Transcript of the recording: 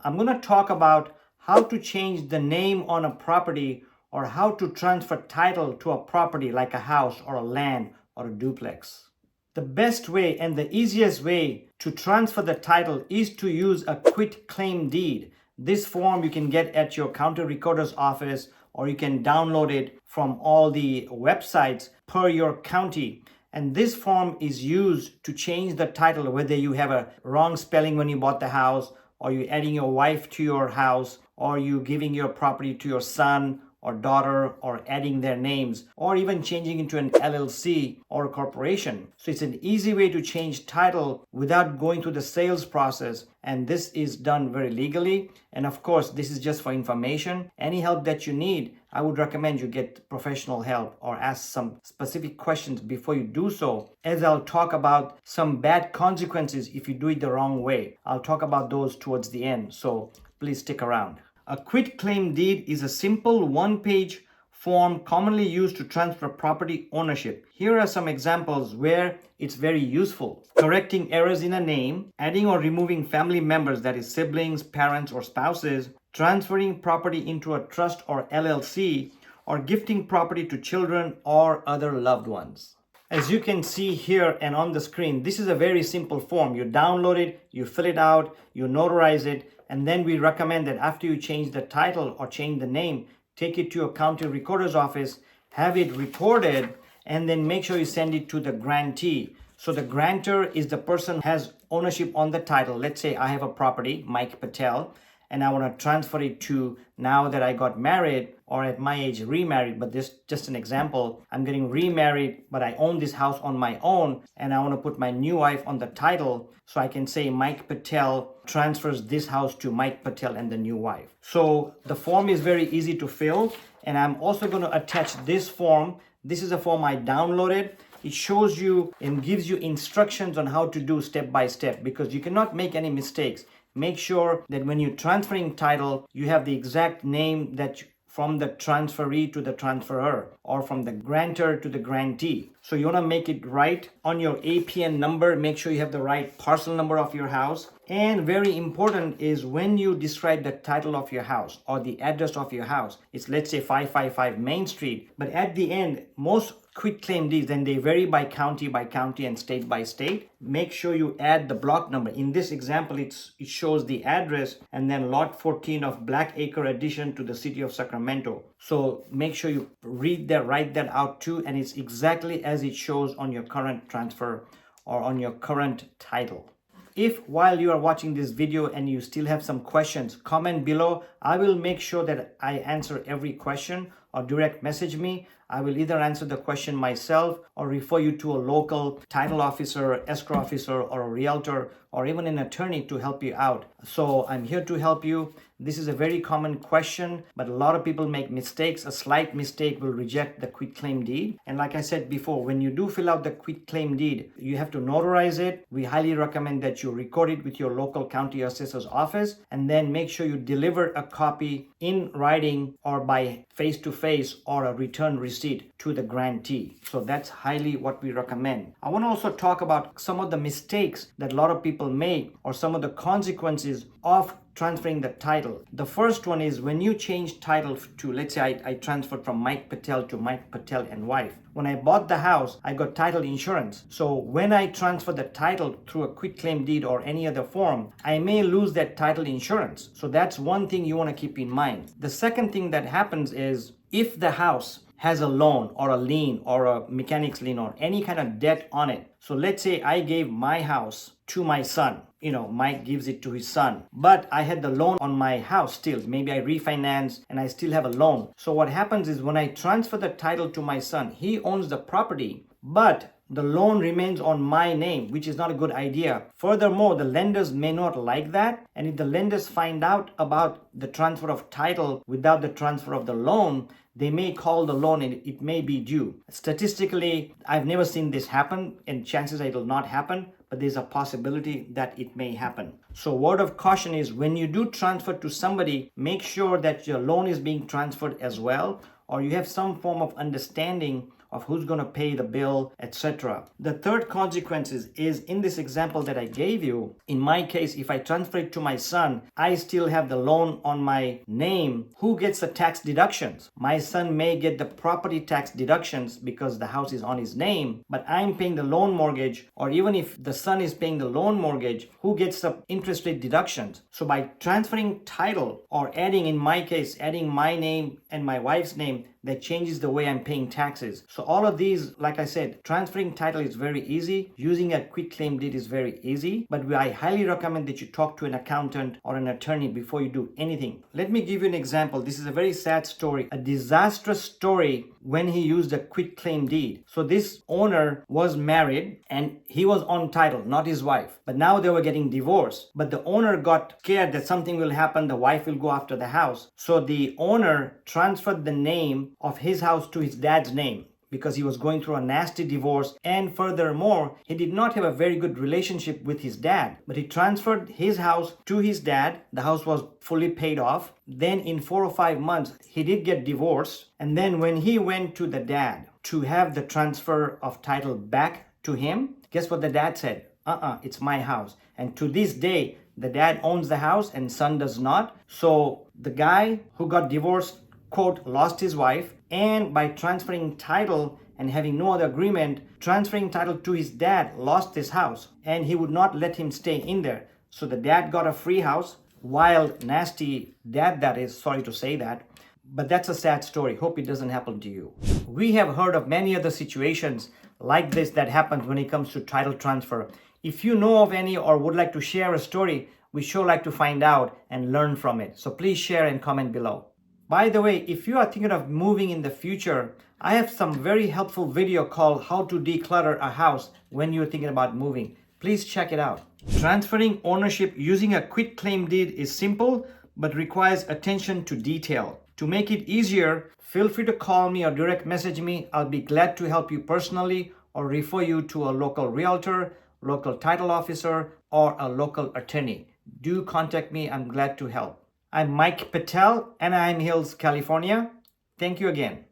I'm going to talk about how to change the name on a property or how to transfer title to a property like a house or a land or a duplex. The best way and the easiest way to transfer the title is to use a quit claim deed. This form you can get at your county recorder's office, or you can download it from all the websites per your county. And this form is used to change the title, whether you have a wrong spelling when you bought the house, or you're adding your wife to your house, or you giving your property to your son or daughter, or adding their names, or even changing into an LLC or a corporation. So it's an easy way to change title without going through the sales process, and this is done very legally. And of course, this is just for information. Any help that you need, I would recommend you get professional help or ask some specific questions before you do so, as I'll talk about some bad consequences if you do it the wrong way. I'll talk about those towards the end, so please stick around. A quit claim deed is a simple one-page form commonly used to transfer property ownership. Here are some examples where it's very useful. Correcting errors in a name, adding or removing family members, that is siblings, parents, or spouses, transferring property into a trust or LLC, or gifting property to children or other loved ones. As you can see here and on the screen, this is a very simple form. You download it, you fill it out, you notarize it, and then we recommend that after you change the title or change the name, take it to your county recorder's office, have it recorded, and then make sure you send it to the grantee. So the grantor is the person who has ownership on the title. Let's say I have a property, Mike Patel, and I want to transfer it to, now that I got married, or at my age remarried, but this just an example, I'm getting remarried, but I own this house on my own, and I want to put my new wife on the title, so I can say Mike Patel transfers this house to Mike Patel and the new wife. So the form is very easy to fill, and I'm also going to attach this form. This is a form I downloaded. It shows you and gives you instructions on how to do step by step, because you cannot make any mistakes. Make sure that when you're transferring title, you have the exact name that from the transferee to the transferor, or from the grantor to the grantee. So you want to make it right on your APN number. Make sure you have the right parcel number of your house. And very important is when you describe the title of your house or the address of your house, it's let's say 555 Main Street, but at the end, most quit claim deeds, and they vary by county and state by state. Make sure you add the block number. In this example, it shows the address and then lot 14 of Black Acre addition to the city of Sacramento. So make sure you write that out too, and it's exactly as it shows on your current transfer or on your current title. If while you are watching this video and you still have some questions, comment below. I will make sure that I answer every question, or direct message me. I will either answer the question myself or refer you to a local title officer, escrow officer, or a realtor, or even an attorney to help you out. So I'm here to help you. This is a very common question, but a lot of people make mistakes. A slight mistake will reject the quit claim deed. And like I said before, when you do fill out the quit claim deed, you have to notarize it. We highly recommend that you record it with your local county assessor's office, and then make sure you deliver a copy in writing or by face-to-face or a return receipt to the grantee. So that's highly what we recommend. I want to also talk about some of the mistakes that a lot of people make, or some of the consequences of transferring the title. The first one is when you change title to, let's say I transferred from Mike Patel to Mike Patel and wife. When I bought the house, I got title insurance. So when I transfer the title through a quit claim deed or any other form, I may lose that title insurance. So that's one thing you want to keep in mind. The second thing that happens is if the house has a loan or a lien or a mechanic's lien or any kind of debt on it. So let's say I gave my house to my son. Mike gives it to his son, but I had the loan on my house still. Maybe I refinance and I still have a loan. So what happens is when I transfer the title to my son, he owns the property, but the loan remains on my name, which is not a good idea. Furthermore, the lenders may not like that. And if the lenders find out about the transfer of title without the transfer of the loan, they may call the loan and it may be due. Statistically, I've never seen this happen, and chances are it will not happen, but there's a possibility that it may happen. So word of caution is when you do transfer to somebody, make sure that your loan is being transferred as well, or you have some form of understanding of who's going to pay the bill, etc. The third consequence is in this example that I gave you, in my case, if I transfer it to my son, I still have the loan on my name. Who gets the tax deductions? My son may get the property tax deductions because the house is on his name, but I'm paying the loan mortgage, or even if the son is paying the loan mortgage, who gets the interest rate deductions? So by transferring title, or adding, in my case, adding my name and my wife's name, that changes the way I'm paying taxes. So all of these, like I said, transferring title is very easy. Using a quitclaim deed is very easy, but I highly recommend that you talk to an accountant or an attorney before you do anything. Let me give you an example. This is a very sad story, a disastrous story when he used a quitclaim deed. So this owner was married and he was on title, not his wife. But now they were getting divorced. But the owner got scared that something will happen, the wife will go after the house. So the owner transferred the name of his house to his dad's name because he was going through a nasty divorce, and furthermore, he did not have a very good relationship with his dad. But he transferred his house to his dad. The house was fully paid off. Then in 4 or 5 months, he did get divorced. And then when he went to the dad to have the transfer of title back to him, guess what the dad said? It's my house. And to this day, the dad owns the house and son does not. So the guy who got divorced, quote, lost his wife, and by transferring title and having no other agreement, transferring title to his dad, lost his house, and he would not let him stay in there. So the dad got a free house. Wild, nasty dad, that is, sorry to say that. But that's a sad story. Hope it doesn't happen to you. We have heard of many other situations like this that happens when it comes to title transfer. If you know of any or would like to share a story, we sure like to find out and learn from it. So please share and comment below. By the way, if you are thinking of moving in the future, I have some very helpful video called How to Declutter a House when you're thinking about moving. Please check it out. Transferring ownership using a quitclaim deed is simple but requires attention to detail. To make it easier, feel free to call me or direct message me. I'll be glad to help you personally or refer you to a local realtor, local title officer, or a local attorney. Do contact me. I'm glad to help. I'm Mike Patel, Anaheim Hills, California. Thank you again.